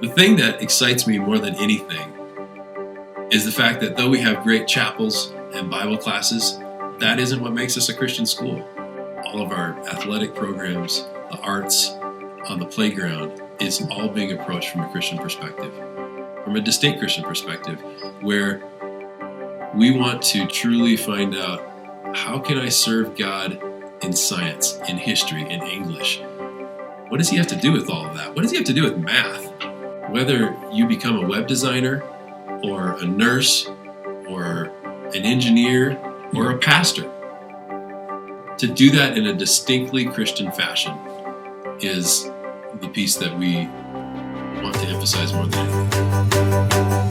The thing that excites me more than anything is the fact that though we have great chapels and Bible classes, that isn't what makes us a Christian school. All of our athletic programs, the arts, on the playground is all being approached from a Christian perspective, from a distinct Christian perspective, where we want to truly find out, how can I serve God in science, in history, in English? What does he have to do with all of that? What does he have to do with math? Whether you become a web designer or a nurse or an engineer or a pastor, to do that in a distinctly Christian fashion is the piece that we want to emphasize more than anything.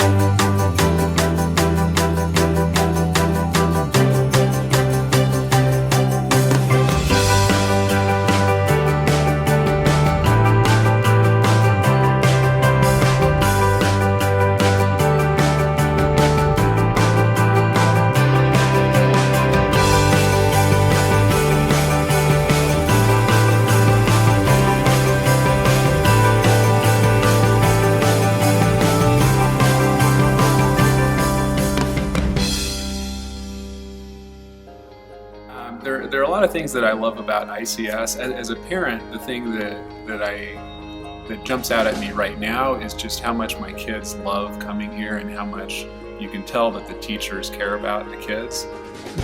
There are a lot of things that I love about ICS. As a parent, the thing that jumps out at me right now is just how much my kids love coming here and how much you can tell that the teachers care about the kids.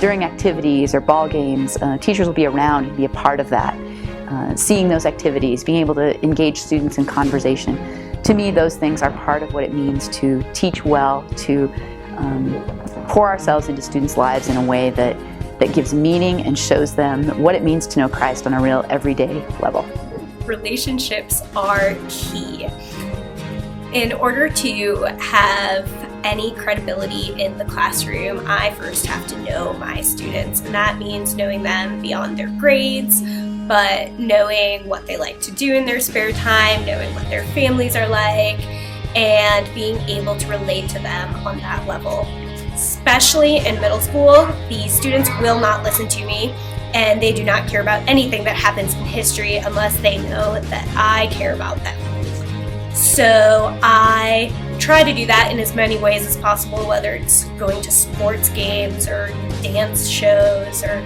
During activities or ball games, teachers will be around and be a part of that. Seeing those activities, being able to engage students in conversation. To me, those things are part of what it means to teach well, to pour ourselves into students' lives in a way that gives meaning and shows them what it means to know Christ on a real everyday level. Relationships are key. In order to have any credibility in the classroom, I first have to know my students, and that means knowing them beyond their grades, but knowing what they like to do in their spare time, knowing what their families are like, and being able to relate to them on that level. Especially in middle school, the students will not listen to me, and they do not care about anything that happens in history unless they know that I care about them. So I try to do that in as many ways as possible, whether it's going to sports games or dance shows or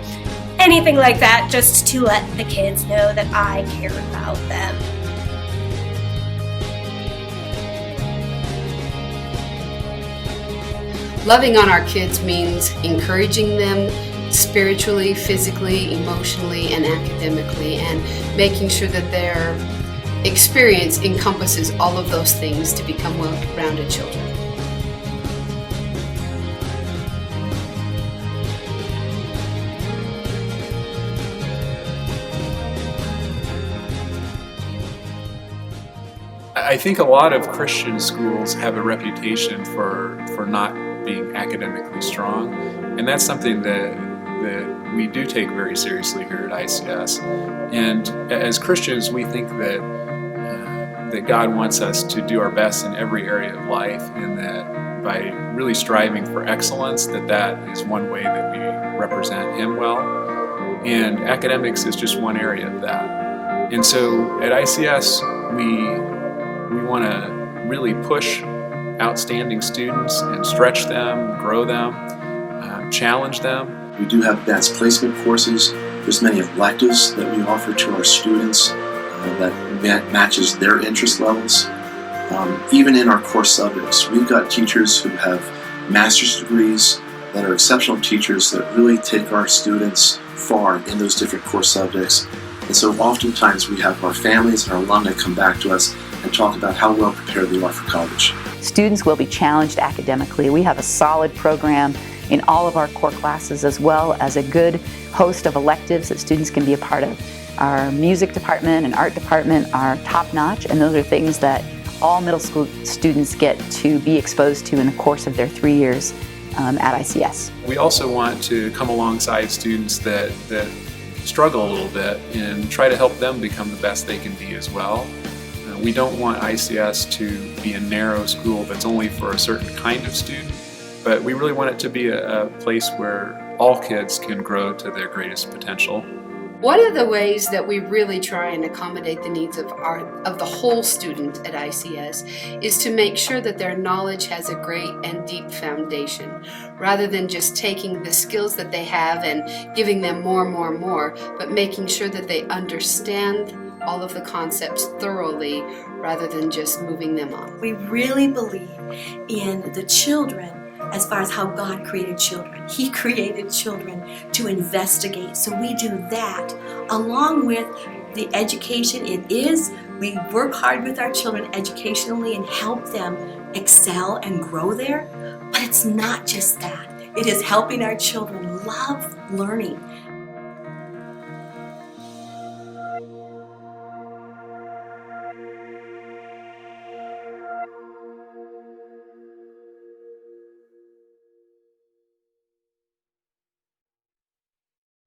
anything like that, just to let the kids know that I care about them. Loving on our kids means encouraging them spiritually, physically, emotionally, and academically, and making sure that their experience encompasses all of those things to become well-rounded children. I think a lot of Christian schools have a reputation for not being academically strong, and that's something that we do take very seriously here at ICS. And as Christians, we think that God wants us to do our best in every area of life, and that by really striving for excellence, that is one way that we represent Him well. And academics is just one area of that. And so at ICS, we want to really push outstanding students and stretch them, grow them, challenge them. We do have advanced placement courses. There's many electives that we offer to our students that matches their interest levels. Even in our core subjects, we've got teachers who have master's degrees that are exceptional teachers that really take our students far in those different core subjects. And so oftentimes we have our families and our alumni come back to us and talk about how well prepared they are for college. Students will be challenged academically. We have a solid program in all of our core classes, as well as a good host of electives that students can be a part of. Our music department and art department are top-notch, and those are things that all middle school students get to be exposed to in the course of their 3 years at ICS. We also want to come alongside students that struggle a little bit and try to help them become the best they can be as well. We don't want ICS to be a narrow school that's only for a certain kind of student, but we really want it to be a place where all kids can grow to their greatest potential. One of the ways that we really try and accommodate the needs of the whole student at ICS is to make sure that their knowledge has a great and deep foundation, rather than just taking the skills that they have and giving them more, but making sure that they understand all of the concepts thoroughly rather than just moving them on. We really believe in the children as far as how God created children. He created children to investigate. So we do that along with the education. We work hard with our children educationally and help them excel and grow there. But it's not just that. It is helping our children love learning,